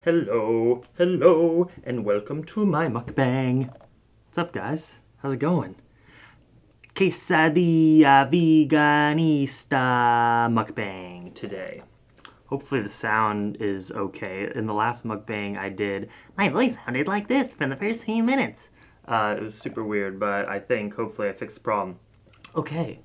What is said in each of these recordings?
Hello, and welcome to my mukbang. What's up, guys? How's it going? Quesadilla veganista mukbang today. Hopefully the sound is okay. In the last mukbang I did, my voice sounded like this for the first few minutes. It was super weird, but I think hopefully I fixed the problem. Okay,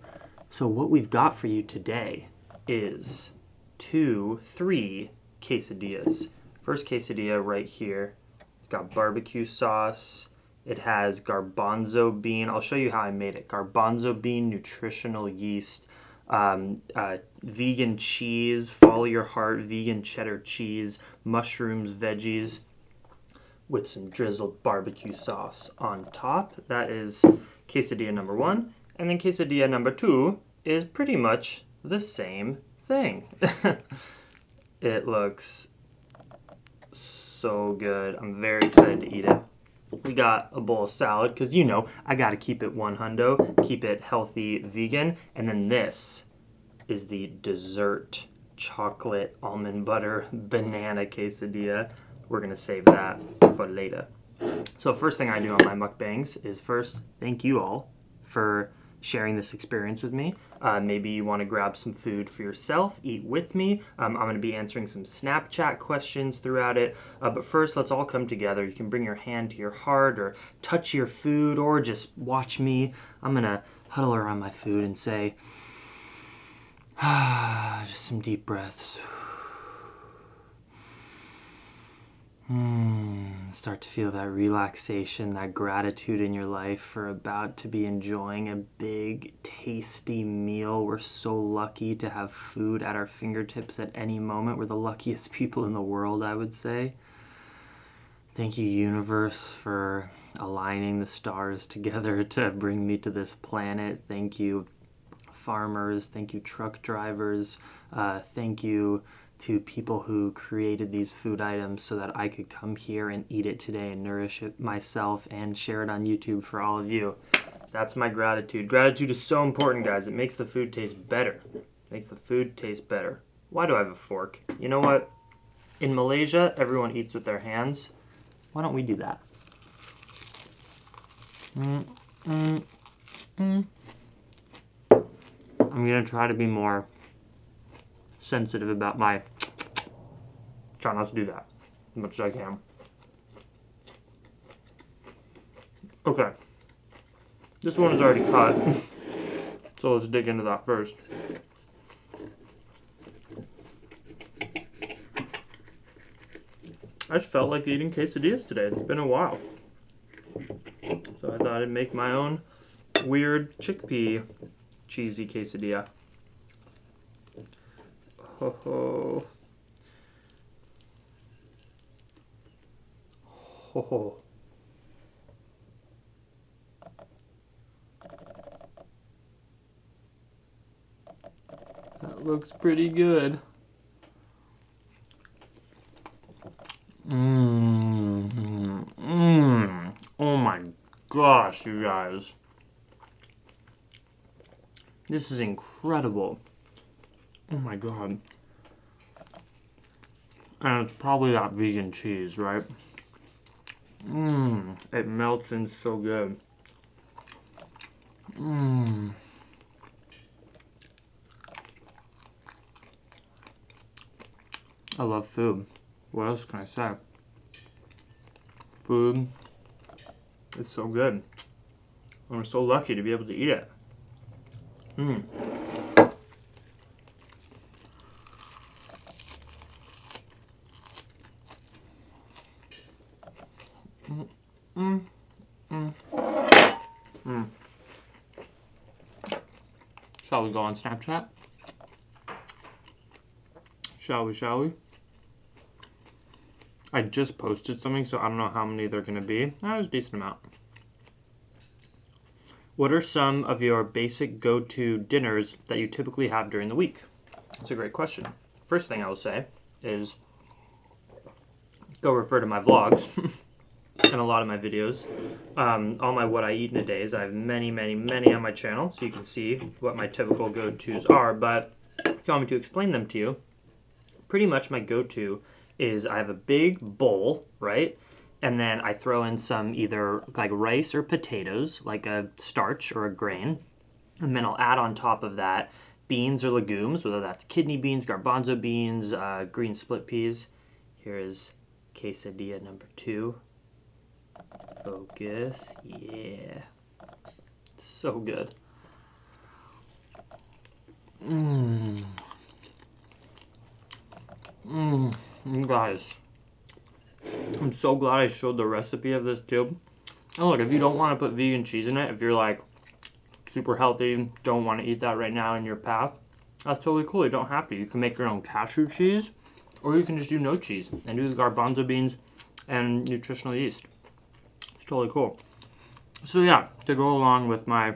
so what we've got for you today is 3 quesadillas. First quesadilla right here. It's got barbecue sauce. It has garbanzo bean. I'll show you how I made it. Garbanzo bean, nutritional yeast, vegan cheese, follow your heart, vegan cheddar cheese, mushrooms, veggies, with some drizzled barbecue sauce on top. That is quesadilla number 1. And then quesadilla number 2 is pretty much the same thing. It looks so good. I'm very excited to eat it. We got a bowl of salad because, I got to keep it 100, keep it healthy, vegan. And then this is the dessert chocolate almond butter banana quesadilla. We're going to save that for later. So first thing I do on my mukbangs is first thank you all for sharing this experience with me. Maybe you want to grab some food for yourself, eat with me. I'm going to be answering some Snapchat questions throughout it. But first, let's all come together. You can bring your hand to your heart or touch your food or just watch me. I'm going to huddle around my food and say, just some deep breaths. Start to feel that relaxation, that gratitude in your life for about to be enjoying a big, tasty meal. We're so lucky to have food at our fingertips at any moment. We're the luckiest people in the world, I would say. Thank you, universe, for aligning the stars together to bring me to this planet. Thank you, farmers. Thank you, truck drivers. Thank you to people who created these food items so that I could come here and eat it today and nourish it myself and share it on YouTube for all of you. That's my gratitude. Gratitude is so important, guys. It makes the food taste better. Why do I have a fork? You know what? In Malaysia, everyone eats with their hands. Why don't we do that? I'm going to try to be more sensitive about my... Try not to do that as much as I can. Okay. This one is already cut. So let's dig into that first. I just felt like eating quesadillas today. It's been a while. So I thought I'd make my own weird chickpea cheesy quesadilla. Ho ho. That looks pretty good. Oh my gosh, you guys. This is incredible. Oh my god. And it's probably that vegan cheese, right? It melts in so good. I love food. What else can I say? Food is so good. And we're so lucky to be able to eat it. Shall we go on Snapchat? Shall we? I just posted something, so I don't know how many there are going to be. That was a decent amount. What are some of your basic go-to dinners that you typically have during the week? That's a great question. First thing I will say is go refer to my vlogs and a lot of my videos. All my what I eat in a day. I have many on my channel, so you can see what my typical go-tos are. But if you want me to explain them to you, pretty much my go-to is I have a big bowl, right? And then I throw in some either like rice or potatoes, like a starch or a grain. And then I'll add on top of that beans or legumes, whether that's kidney beans, garbanzo beans, green split peas. Here is quesadilla number 2. Focus. Yeah. So good. Guys, I'm so glad I showed the recipe of this too. And look, if you don't want to put vegan cheese in it, if you're like super healthy, don't want to eat that right now in your path, that's totally cool. You don't have to. You can make your own cashew cheese, or you can just do no cheese and do the garbanzo beans and nutritional yeast. It's totally cool. So yeah, to go along with my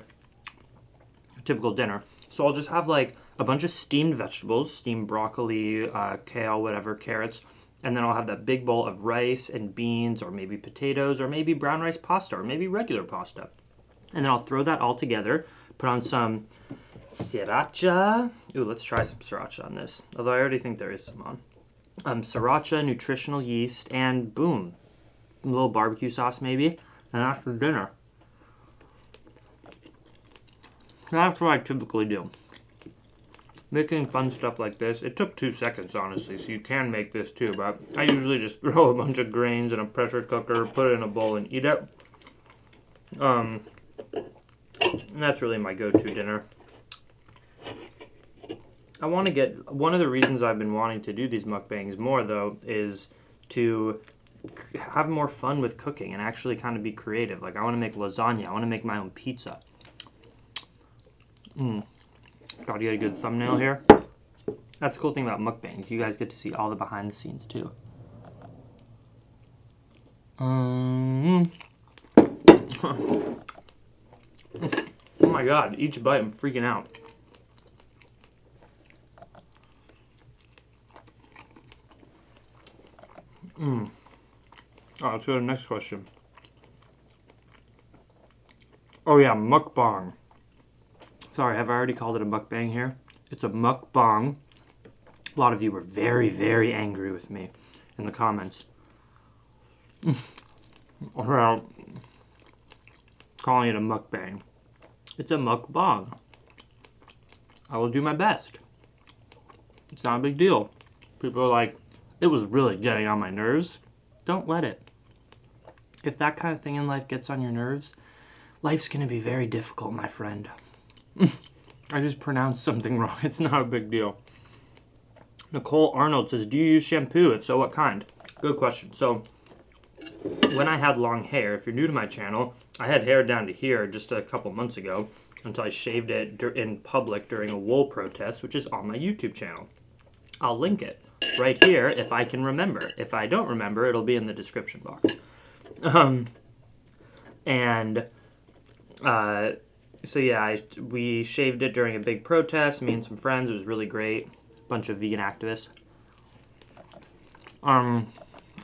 typical dinner, so I'll just have like a bunch of steamed vegetables, steamed broccoli, kale, whatever, carrots, and then I'll have that big bowl of rice and beans, or maybe potatoes, or maybe brown rice pasta, or maybe regular pasta. And then I'll throw that all together, put on some sriracha. Ooh, let's try some sriracha on this, although I already think there is some on. Sriracha, nutritional yeast, and boom, a little barbecue sauce maybe, and that's for dinner. That's what I typically do. Making fun stuff like this, it took 2 seconds honestly, so you can make this too, but I usually just throw a bunch of grains in a pressure cooker, put it in a bowl and eat it. And that's really my go-to dinner. I want to get, one of the reasons I've been wanting to do these mukbangs more though is to have more fun with cooking and actually kind of be creative. Like I want to make lasagna, I want to make my own pizza. Gotta get a good thumbnail here. That's the cool thing about mukbangs. You guys get to see all the behind the scenes too. Oh my god, each bite I'm freaking out. Oh, let's go to the next question. Oh yeah, mukbang. Sorry, have I already called it a mukbang here? It's a mukbang. A lot of you were very, very angry with me in the comments around calling it a mukbang. It's a mukbang. I will do my best. It's not a big deal. People are like, it was really getting on my nerves. Don't let it. If that kind of thing in life gets on your nerves, life's going to be very difficult, my friend. I just pronounced something wrong. It's not a big deal. Nicole Arnold says, do you use shampoo? If so, what kind? Good question. So, when I had long hair, if you're new to my channel, I had hair down to here just a couple months ago until I shaved it in public during a wool protest, which is on my YouTube channel. I'll link it right here if I can remember. If I don't remember, it'll be in the description box. So yeah, we shaved it during a big protest, me and some friends. It was really great. Bunch of vegan activists. And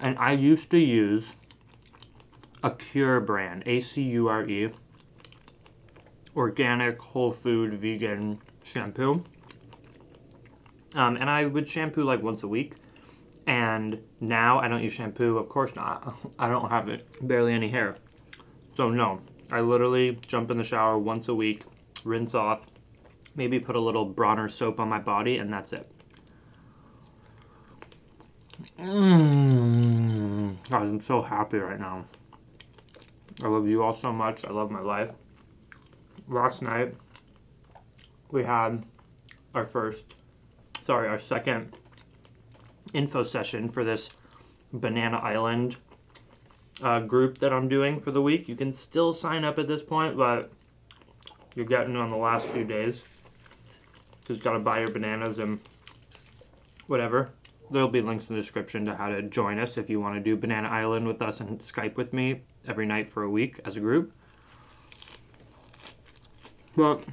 I used to use a Cure brand, A-C-U-R-E, organic, whole food, vegan shampoo. And I would shampoo like once a week. And now I don't use shampoo, of course not. I don't have barely any hair. So no, I literally jump in the shower once a week, rinse off, maybe put a little Bronner soap on my body, and that's it. Guys, I'm so happy right now. I love you all so much. I love my life. Last night, we had our second info session for this Banana Island group that I'm doing for the week. You can still sign up at this point, but you're getting on the last few days. Just gotta buy your bananas and whatever. There'll be links in the description to how to join us if you want to do Banana Island with us and Skype with me every night for a week as a group. But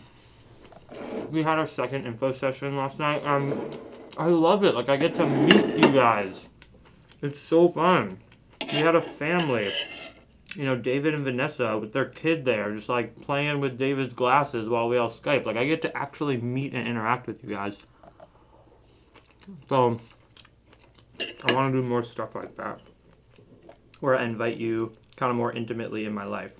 we had our second info session last night, and I love it. Like, I get to meet you guys. It's so fun. We had a family, you know, David and Vanessa with their kid there, just like playing with David's glasses while we all Skype. Like, I get to actually meet and interact with you guys. So, I want to do more stuff like that, where I invite you kind of more intimately in my life.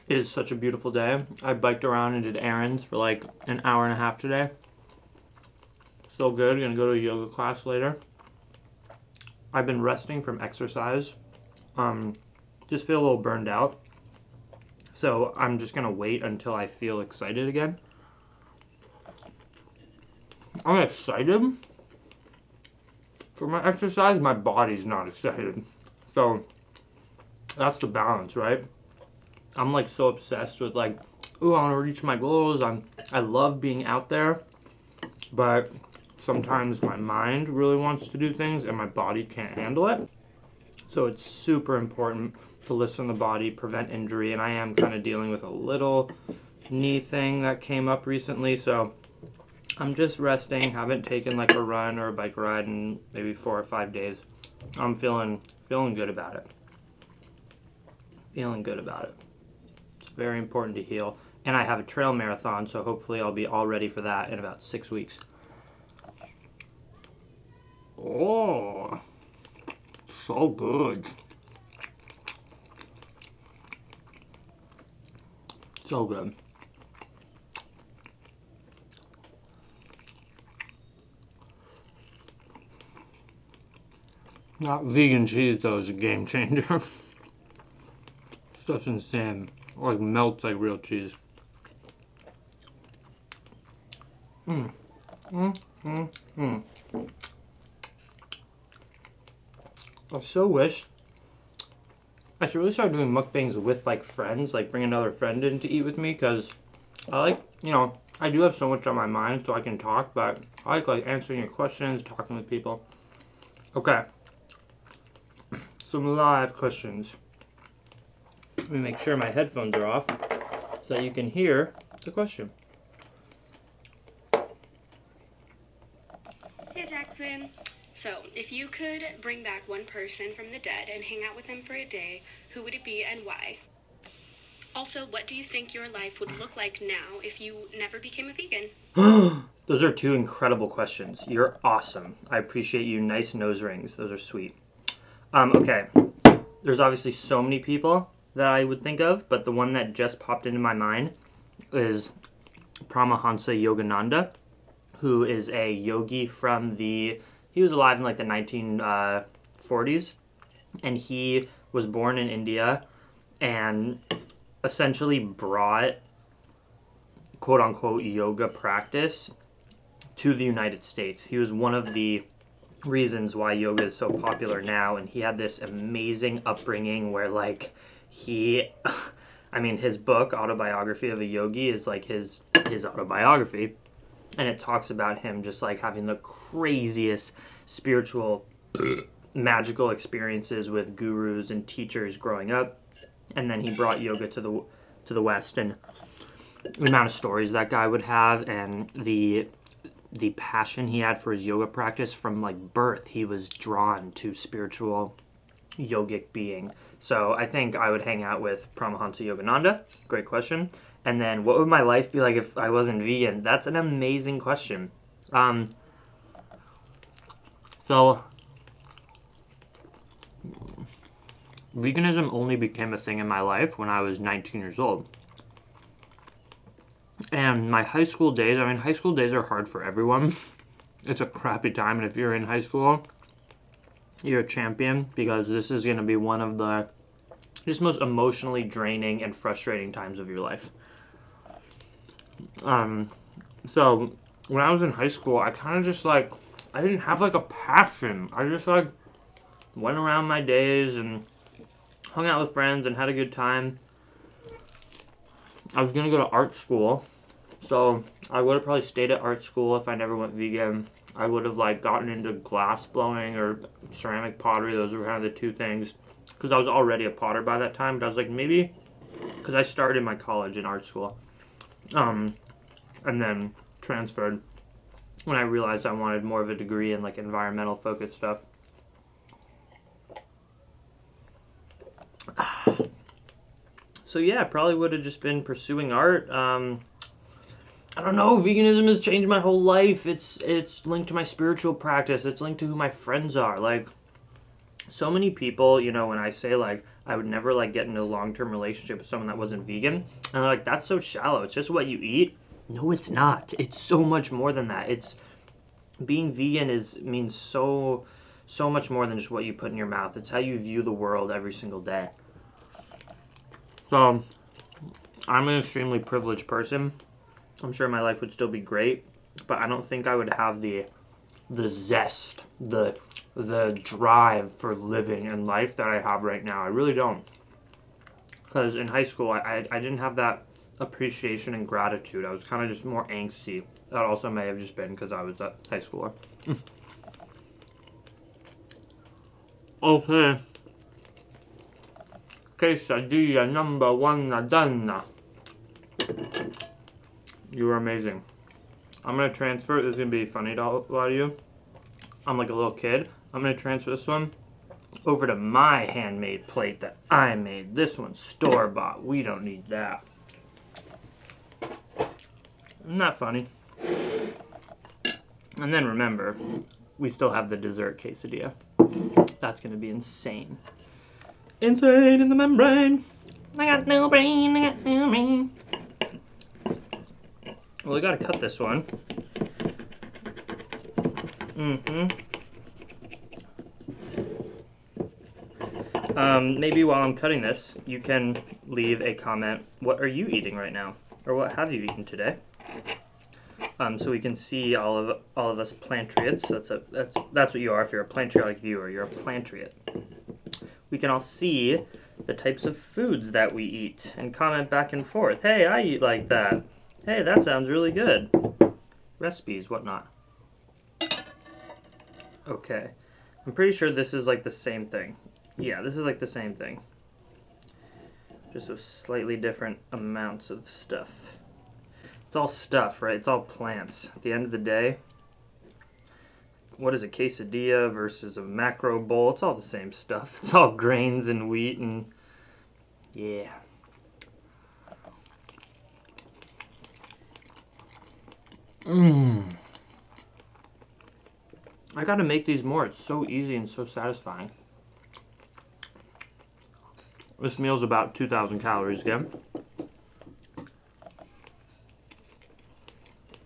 It is such a beautiful day. I biked around and did errands for like an hour and a half today. So good. Gonna go to a yoga class later. I've been resting from exercise. Just feel a little burned out. So I'm just gonna wait until I feel excited again. I'm excited for my exercise. My body's not excited. So that's the balance, right? I'm like so obsessed with like, ooh, I want to reach my goals. I love being out there, but sometimes my mind really wants to do things and my body can't handle it. So it's super important to listen to the body, prevent injury, and I am kind of dealing with a little knee thing that came up recently, so I'm just resting. Haven't taken like a run or a bike ride in maybe 4 or 5 days. I'm feeling good about it. Feeling good about it. It's very important to heal. And I have a trail marathon, so hopefully I'll be all ready for that in about 6 weeks. Oh, so good. So good. Not vegan cheese though is a game changer. Stuff's insane. Like melts like real cheese. I so wish I should really start doing mukbangs with like friends, like bring another friend in to eat with me, because I like, I do have so much on my mind, so I can talk, but I like answering your questions, talking with people. Okay, some live questions. Let me make sure my headphones are off so that you can hear the question. Hey Jackson. So, if you could bring back one person from the dead and hang out with them for a day, who would it be and why? Also, what do you think your life would look like now if you never became a vegan? Those are two incredible questions. You're awesome. I appreciate you. Nice nose rings. Those are sweet. Okay. There's obviously so many people that I would think of, but the one that just popped into my mind is Paramahansa Yogananda, who is a yogi from he was alive in like the 1940s, and he was born in India and essentially brought quote unquote yoga practice to the United States. He was one of the reasons why yoga is so popular now, and he had this amazing upbringing where like his book Autobiography of a Yogi is like his autobiography, and it talks about him just like having the craziest spiritual magical experiences with gurus and teachers growing up, and then he brought yoga to the West, and the amount of stories that guy would have, and the passion he had for his yoga practice from like birth. He was drawn to spiritual yogic being. So I think I would hang out with Paramahansa Yogananda. Great question. And then what would my life be like if I wasn't vegan? That's an amazing question. So veganism only became a thing in my life when I was 19 years old. And my high school days, high school days are hard for everyone. It's a crappy time, and if you're in high school, you're a champion, because this is going to be one of the just most emotionally draining and frustrating times of your life. So when I was in high school, I kind of just like, I didn't have like a passion. I just like went around my days and hung out with friends and had a good time. I was going to go to art school, so I would have probably stayed at art school if I never went vegan. I would have like gotten into glass blowing or ceramic pottery. Those were kind of the two things, because I was already a potter by that time. But I was like, maybe, because I started my college in art school, and then transferred when I realized I wanted more of a degree in like environmental focused stuff. So yeah, I probably would have just been pursuing art. I don't know, veganism has changed my whole life. It's linked to my spiritual practice. It's linked to who my friends are. Like, so many people, you know, when I say, like, I would never, like, get into a long-term relationship with someone that wasn't vegan, and they're like, that's so shallow. It's just what you eat. No, it's not. It's so much more than that. Being vegan means so much more than just what you put in your mouth. It's how you view the world every single day. So, I'm an extremely privileged person. I'm sure my life would still be great, but I don't think I would have the zest, the drive for living in life that I have right now. I really don't. Because in high school, I didn't have that appreciation and gratitude. I was kind of just more angsty. That also may have just been because I was a high schooler. Okay. Quesadilla number 1 done. You were amazing. I'm going to transfer. This is going to be funny to a lot of you. I'm like a little kid. I'm going to transfer this one over to my handmade plate that I made. This one's store-bought. We don't need that. Isn't that funny? And then remember, we still have the dessert quesadilla. That's going to be insane. Insane in the membrane. I got no brain, I got no brain. Well, we gotta cut this one. Maybe while I'm cutting this, you can leave a comment. What are you eating right now? Or what have you eaten today? So we can see all of us plantriots. That's what you are if you're a plantriotic viewer. You're a plantriot. We can all see the types of foods that we eat and comment back and forth. Hey, I eat like that. Hey, that sounds really good. Recipes, whatnot. Okay. I'm pretty sure this is like the same thing. Yeah, this is like the same thing. Just with slightly different amounts of stuff. It's all stuff, right? It's all plants. At the end of the day, what is a quesadilla versus a macro bowl? It's all the same stuff. It's all grains and wheat and yeah. I gotta make these more. It's so easy and so satisfying. This meal's about 2,000 calories again.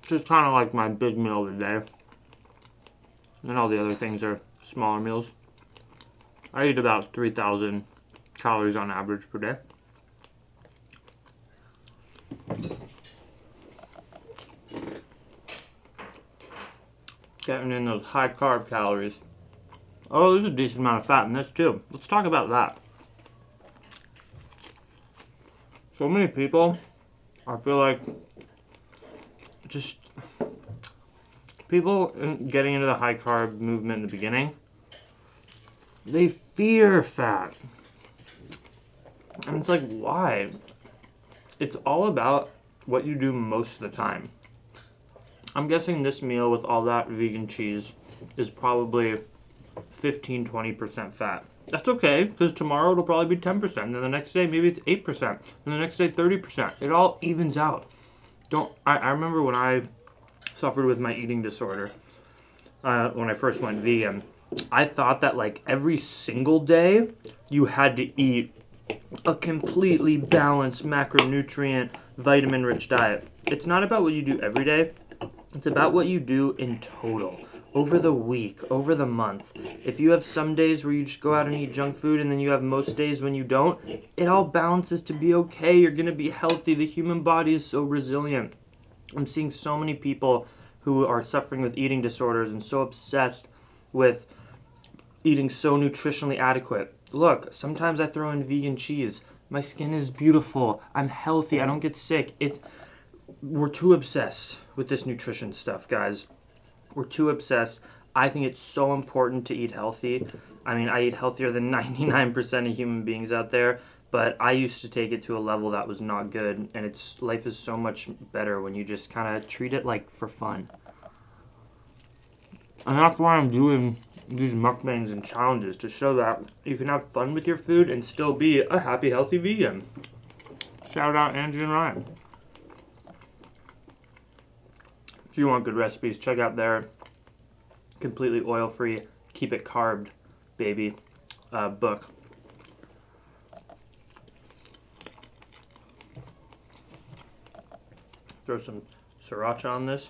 Just kind of like my big meal of the day. And all the other things are smaller meals. I eat about 3,000 calories on average per day. Getting in those high carb calories. Oh, there's a decent amount of fat in this too. Let's talk about that. So many people, I feel like, just people getting into the high carb movement in the beginning, they fear fat. And it's like, why? It's all about what you do most of the time. I'm guessing this meal with all that vegan cheese is probably 15-20% fat. That's okay, because tomorrow it'll probably be 10%, and then the next day maybe it's 8%, and the next day 30%. It all evens out. I remember when I suffered with my eating disorder, when I first went vegan, I thought that like every single day you had to eat a completely balanced macronutrient, vitamin-rich diet. It's not about what you do every day. It's about what you do in total, over the week, over the month. If you have some days where you just go out and eat junk food and then you have most days when you don't, it all balances to be okay. You're going to be healthy. The human body is so resilient. I'm seeing so many people who are suffering with eating disorders and so obsessed with eating so nutritionally adequate. Look, sometimes I throw in vegan cheese. My skin is beautiful. I'm healthy. I don't get sick. We're too obsessed with this nutrition stuff, guys. We're too obsessed. I think it's so important to eat healthy. I mean, I eat healthier than 99% of human beings out there, but I used to take it to a level that was not good, and life is so much better when you just kind of treat it like for fun. And that's why I'm doing these mukbangs and challenges, to show that you can have fun with your food and still be a happy, healthy vegan. Shout out Angie and Ryan. If you want good recipes, check out their completely oil-free, keep it carved, baby, book. Throw some sriracha on this.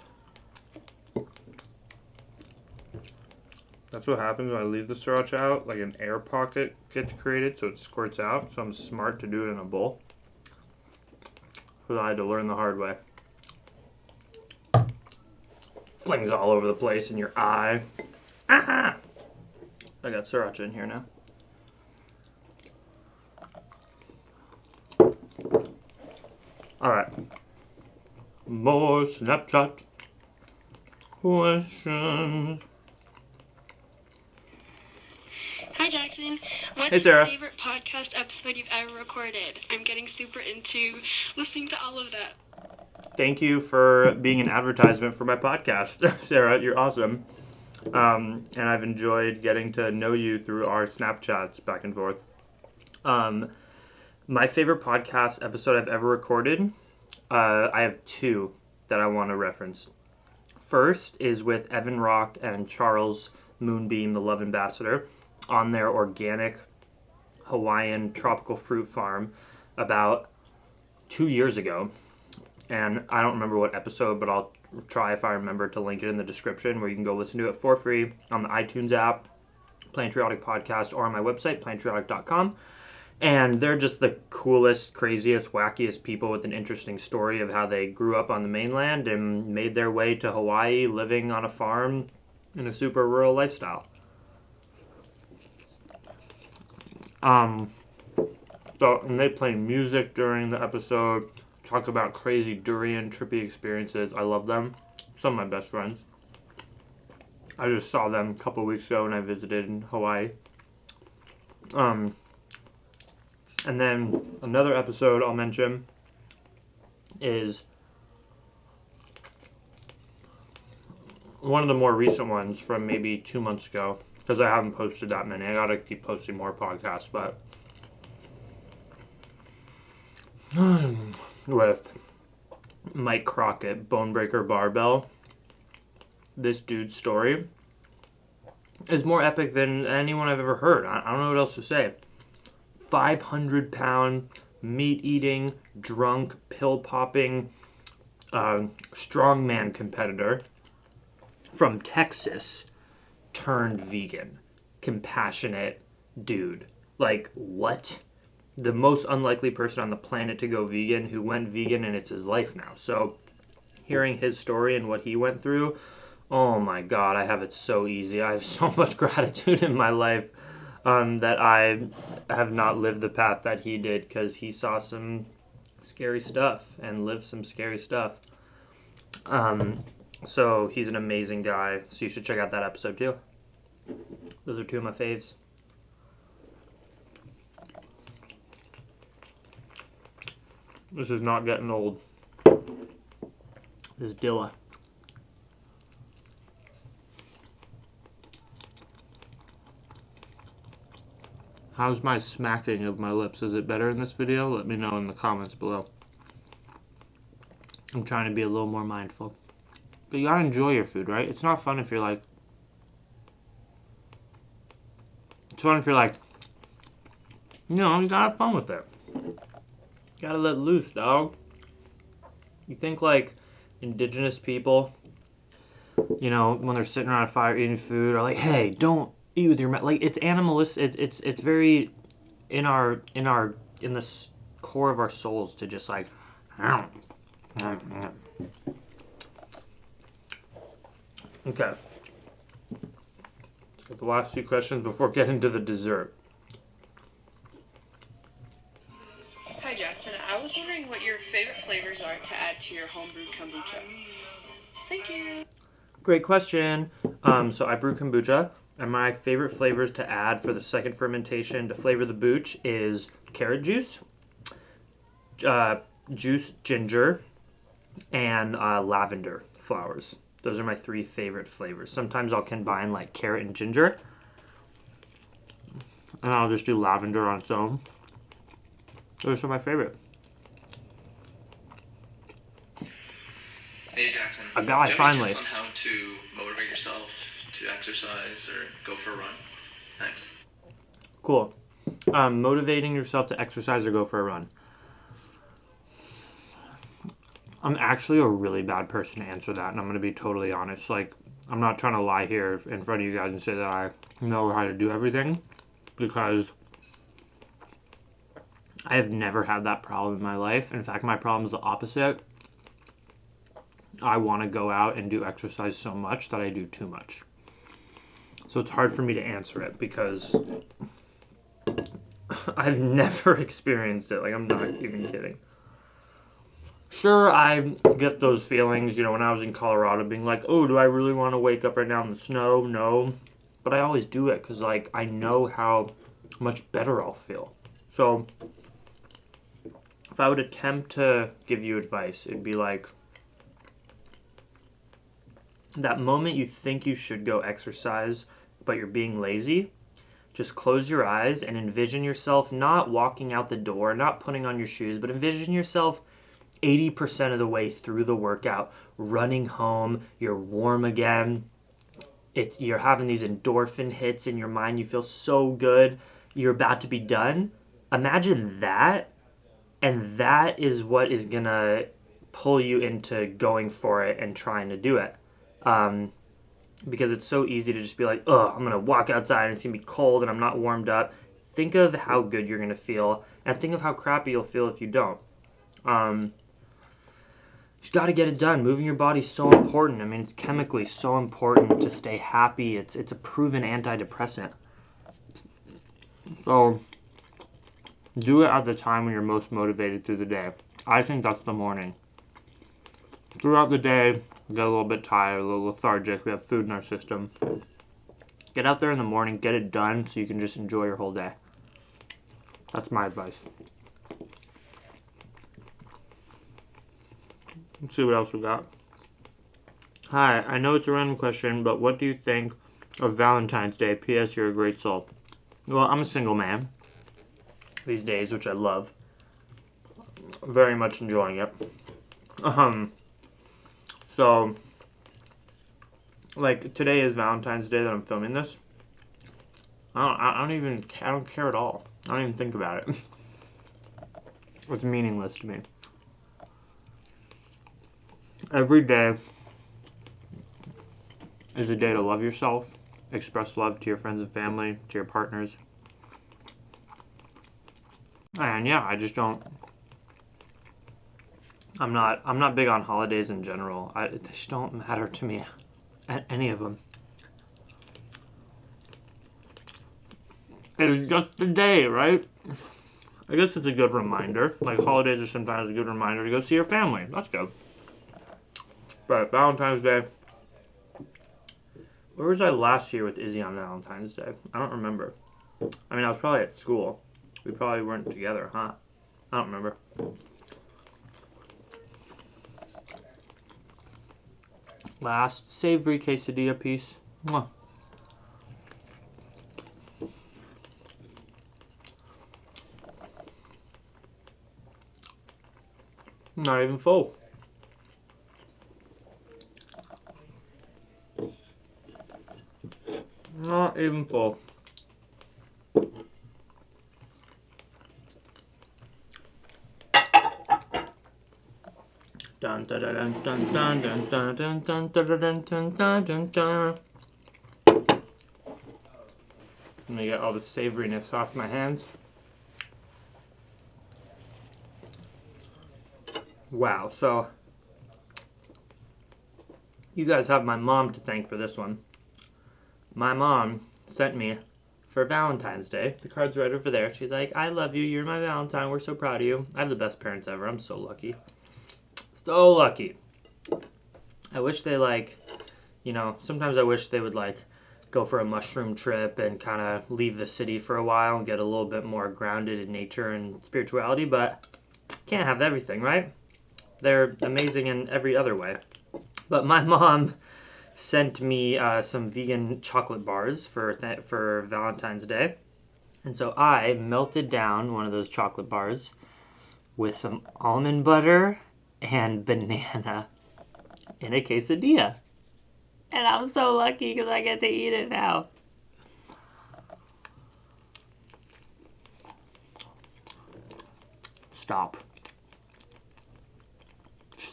That's what happens when I leave the sriracha out, like an air pocket gets created so it squirts out. So I'm smart to do it in a bowl. So I had to learn the hard way. Flings all over the place in your eye. Aha! I got sriracha in here now. Alright. More Snapchat questions. Hi, Jackson. What's Hey, Sarah. your favorite podcast episode you've ever recorded? I'm getting super into listening to all of that. Thank you for being an advertisement for my podcast, Sarah. You're awesome. And I've enjoyed getting to know you through our Snapchats back and forth. My favorite podcast episode I've ever recorded, I have two that I want to reference. First is with Evan Rock and Charles Moonbeam, the Love Ambassador, on their organic Hawaiian tropical fruit farm about 2 years ago. And I don't remember what episode, but I'll try, if I remember, to link it in the description where you can go listen to it for free on the iTunes app, Plantriotic Podcast, or on my website, plantriotic.com. And they're just the coolest, craziest, wackiest people with an interesting story of how they grew up on the mainland and made their way to Hawaii, living on a farm in a super rural lifestyle. And they play music during the episode, talk about crazy durian trippy experiences. I love them. Some of my best friends. I just saw them a couple weeks ago when I visited in Hawaii. And then another episode I'll mention is one of the more recent ones from maybe 2 months ago, because I haven't posted that many. I gotta keep posting more podcasts, but with Mike Crockett, Bonebreaker Barbell. This dude's story is more epic than anyone I've ever heard. I don't know what else to say. 500-pound, meat-eating, drunk, pill-popping, strongman competitor from Texas turned vegan. Compassionate dude. Like, what? The most unlikely person on the planet to go vegan who went vegan, and it's his life now. So hearing his story and what he went through, oh my God, I have it so easy. I have so much gratitude in my life that I have not lived the path that he did, because he saw some scary stuff and lived some scary stuff. So he's an amazing guy. So you should check out that episode too. Those are two of my faves. This is not getting old. This is Dilla. How's my smacking of my lips? Is it better in this video? Let me know in the comments below. I'm trying to be a little more mindful. But you gotta enjoy your food, right? It's not fun if you're like... It's fun if you're like... You know, you gotta have fun with it. You gotta let loose, dog. You think like indigenous people, you know, when they're sitting around a fire eating food, are like, hey, don't eat with your mouth. Like, it's animalistic. It's very in the core of our souls to just like, okay. Let's get the last few questions before getting to the dessert. Hi Jackson, I was wondering what your favorite flavors are to add to your homebrewed kombucha. Thank you. Great question. So I brew kombucha, and my favorite flavors to add for the second fermentation to flavor the booch is carrot juice, juiced ginger, and lavender flowers. Those are my three favorite flavors. Sometimes I'll combine like carrot and ginger, and I'll just do lavender on its own. Those are my favorite. Hey Jackson. A guy, do you have finally. any tips on how to motivate yourself to exercise or go for a run? Thanks. Cool. Motivating yourself to exercise or go for a run. I'm actually a really bad person to answer that, and I'm going to be totally honest. Like, I'm not trying to lie here in front of you guys and say that I know how to do everything, because I have never had that problem in my life. In fact, my problem is the opposite. I want to go out and do exercise so much that I do too much. So it's hard for me to answer it because I've never experienced it. Like, I'm not even kidding. Sure, I get those feelings, when I was in Colorado, being like, oh, do I really want to wake up right now in the snow? No. But I always do it because, like, I know how much better I'll feel. So, if I would attempt to give you advice, it'd be like, that moment you think you should go exercise, but you're being lazy, just close your eyes and envision yourself not walking out the door, not putting on your shoes, but envision yourself 80% of the way through the workout, running home, you're warm again, you're having these endorphin hits in your mind, you feel so good, you're about to be done. Imagine that, and that is what is gonna pull you into going for it and trying to do it. Because it's so easy to just be like, oh, I'm gonna walk outside and it's gonna be cold and I'm not warmed up. Think of how good you're gonna feel, and think of how crappy you'll feel if you don't. You got to get it done. Moving your body is so important. I mean, it's chemically so important to stay happy. It's a proven antidepressant. So, do it at the time when you're most motivated through the day. I think that's the morning. Throughout the day, we get a little bit tired, a little lethargic. We have food in our system. Get out there in the morning, get it done so you can just enjoy your whole day. That's my advice. Let's see what else we got. Hi, I know it's a random question, but what do you think of Valentine's Day? P.S. You're a great soul. Well, I'm a single man these days, which I love. Very much enjoying it. So, like, today is Valentine's Day that I'm filming this. I don't care at all. I don't even think about it. It's meaningless to me. Every day is a day to love yourself, express love to your friends and family, to your partners. And yeah, I just don't. I'm not big on holidays in general. They just don't matter to me, any of them. It's just a day, right? I guess it's a good reminder. Like, holidays are sometimes a good reminder to go see your family. That's good. But Valentine's Day, where was I last year with Izzy on Valentine's Day? I don't remember. I mean, I was probably at school. We probably weren't together, huh? I don't remember. Last savory quesadilla piece. Mwah. Not even full. Not even full. Dun dun dun dun dun dun dun dun dun dun dun dun dun dun dun. Let me get all the savoriness off my hands. Wow, so you guys have my mom to thank for this one. My mom sent me for Valentine's Day. The card's right over there. She's like, I love you. You're my Valentine. We're so proud of you. I have the best parents ever. I'm so lucky. So lucky. I wish they sometimes I wish they would go for a mushroom trip and kind of leave the city for a while and get a little bit more grounded in nature and spirituality, but can't have everything, right? They're amazing in every other way. But my mom sent me some vegan chocolate bars for Valentine's Day. And so I melted down one of those chocolate bars with some almond butter and banana. in a quesadilla. And I'm so lucky because I get to eat it now. Stop.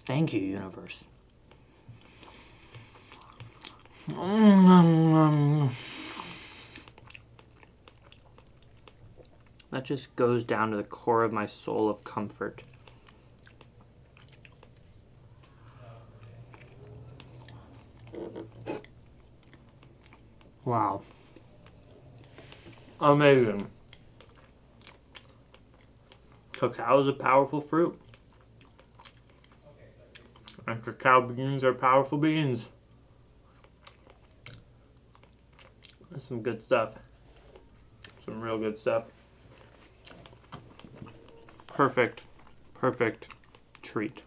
Thank you, universe. That just goes down to the core of my soul of comfort. Wow. Amazing. Cacao is a powerful fruit. And cacao beans are powerful beans. That's some good stuff. Some real good stuff. Perfect treat.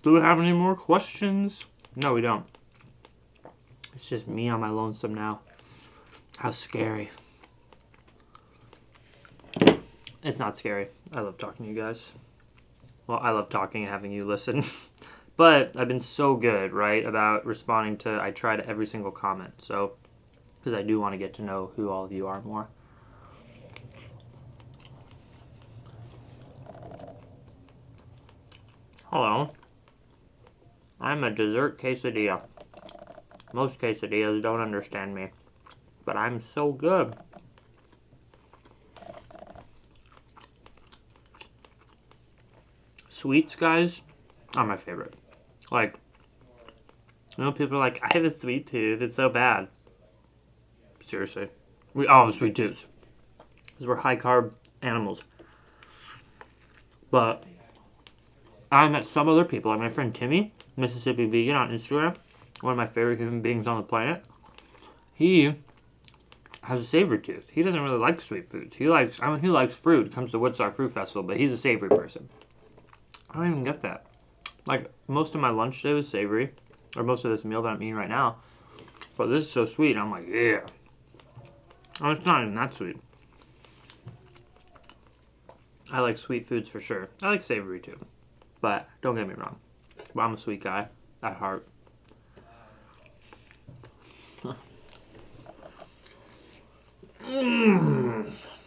Do we have any more questions? No, we don't. It's just me on my lonesome now. How scary. It's not scary. I love talking to you guys. Well, I love talking and having you listen. But I've been so good, right, about responding to, I try to every single comment. So, because I do want to get to know who all of you are more. Hello. I'm a dessert quesadilla. Most quesadillas don't understand me, but I'm so good. Sweets, guys, are my favorite. Like, you know, people are like, I have a sweet tooth, it's so bad. Seriously. We all have sweet tooths. Because we're high carb animals. But I met some other people, like my friend Timmy, Mississippi Vegan on Instagram, one of my favorite human beings on the planet. He has a savory tooth. He doesn't really like sweet foods. He likes fruit. He comes to Woodstock Fruit Festival, but he's a savory person. I don't even get that. Like, most of my lunch today was savory, or most of this meal that I'm eating right now. But this is so sweet. I'm like, yeah. Oh, it's not even that sweet. I like sweet foods for sure. I like savory too. But don't get me wrong. But I'm a sweet guy at heart.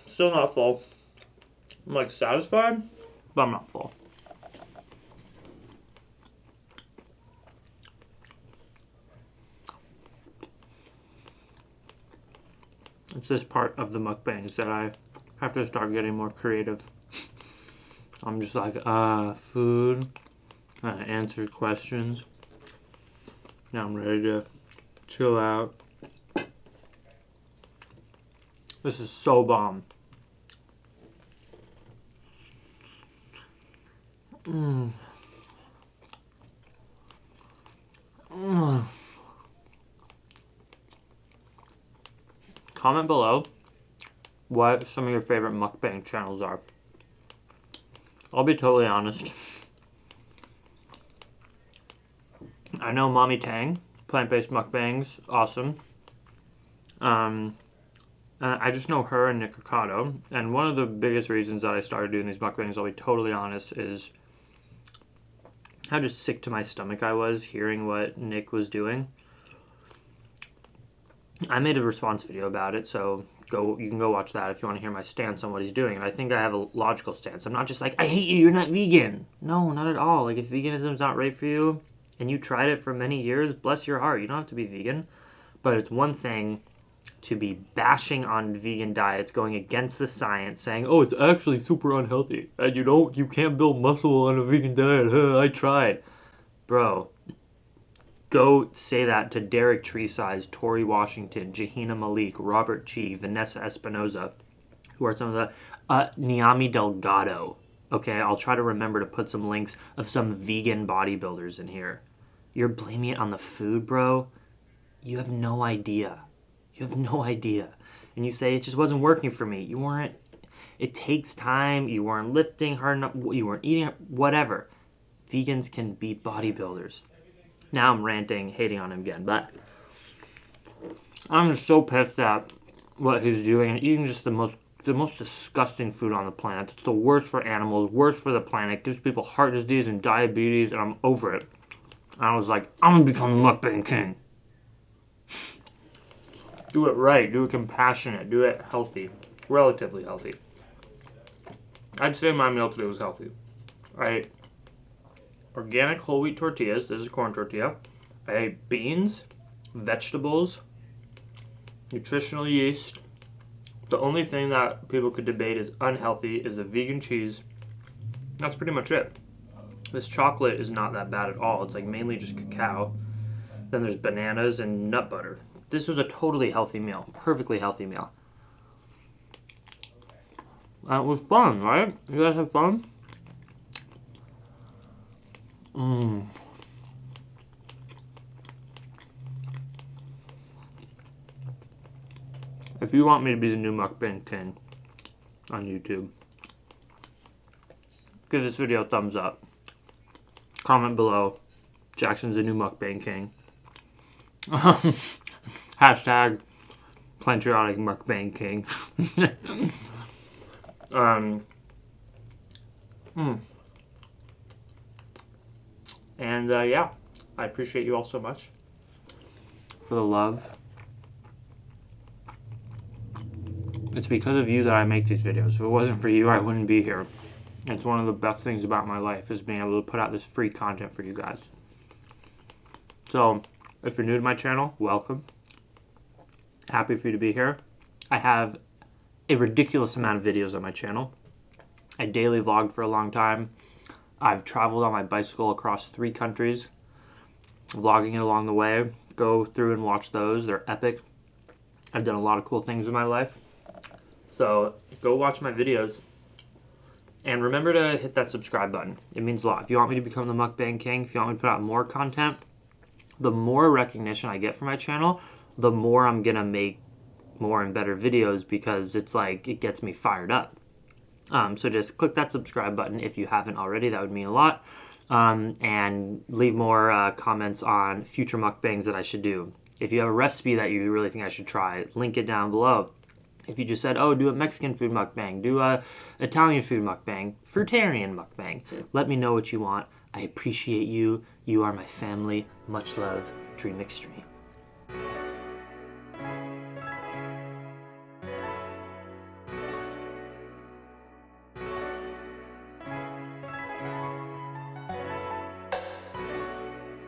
Still not full. I'm like satisfied, but I'm not full. It's this part of the mukbangs that I have to start getting more creative. I'm just like, food, answer questions. Now I'm ready to chill out. This is so bomb. Comment below what some of your favorite mukbang channels are. I'll be totally honest. I know Mommy Tang, plant-based mukbangs, awesome. I just know her and Nick Ocado, and one of the biggest reasons that I started doing these mukbangs, I'll be totally honest, is how just sick to my stomach I was hearing what Nick was doing. I made a response video about it, so you can go watch that if you want to hear my stance on what he's doing. And I think I have a logical stance. I'm not just like, I hate you, you're not vegan. No, not at all. Like, if veganism's not right for you, and you tried it for many years, bless your heart, you don't have to be vegan. But it's one thing to be bashing on vegan diets, going against the science, saying, oh, it's actually super unhealthy, and you can't build muscle on a vegan diet. I tried. Bro, go say that to Derek Treesize, Tori Washington, Jahina Malik, Robert Chi, Vanessa Espinoza, who are some of the, Niami Delgado. Okay, I'll try to remember to put some links of some vegan bodybuilders in here. You're blaming it on the food, bro? You have no idea. You have no idea. And you say, it just wasn't working for me. You weren't, it takes time, you weren't lifting hard enough, you weren't eating, whatever. Vegans can be bodybuilders. Now I'm ranting, hating on him again, but I'm just so pissed at what he's doing and eating just the most disgusting food on the planet. It's the worst for animals, worst for the planet, gives people heart disease and diabetes, and I'm over it. And I was like, I'm gonna become the mukbang king. Do it right, do it compassionate, do it healthy, relatively healthy. I'd say my meal today was healthy. I ate organic whole wheat tortillas. This is a corn tortilla. I ate beans, vegetables, nutritional yeast. The only thing that people could debate is unhealthy is the vegan cheese. That's pretty much it. This chocolate is not that bad at all. It's like mainly just cacao. Then there's bananas and nut butter. This was a totally healthy meal. Perfectly healthy meal. It was fun, right? You guys have fun? If you want me to be the new mukbang king on YouTube, give this video a thumbs up. Comment below. Jackson's the new mukbang king. Hashtag Plantriotic Mukbang King. And yeah, I appreciate you all so much for the love. It's because of you that I make these videos. If it wasn't for you, I wouldn't be here. It's one of the best things about my life is being able to put out this free content for you guys. So, if you're new to my channel, welcome. Happy for you to be here. I have a ridiculous amount of videos on my channel. I daily vlogged for a long time. I've traveled on my bicycle across 3 countries, vlogging it along the way. Go through and watch those. They're epic. I've done a lot of cool things in my life. So go watch my videos. And remember to hit that subscribe button. It means a lot. If you want me to become the mukbang king, if you want me to put out more content, the more recognition I get for my channel, the more I'm going to make more and better videos, because it's like, it gets me fired up. So just click that subscribe button if you haven't already. That would mean a lot. And leave more comments on future mukbangs that I should do. If you have a recipe that you really think I should try, link it down below. If you just said, oh, do a Mexican food mukbang, do a Italian food mukbang, fruitarian mukbang, let me know what you want. I appreciate you. You are my family. Much love. Dream extreme.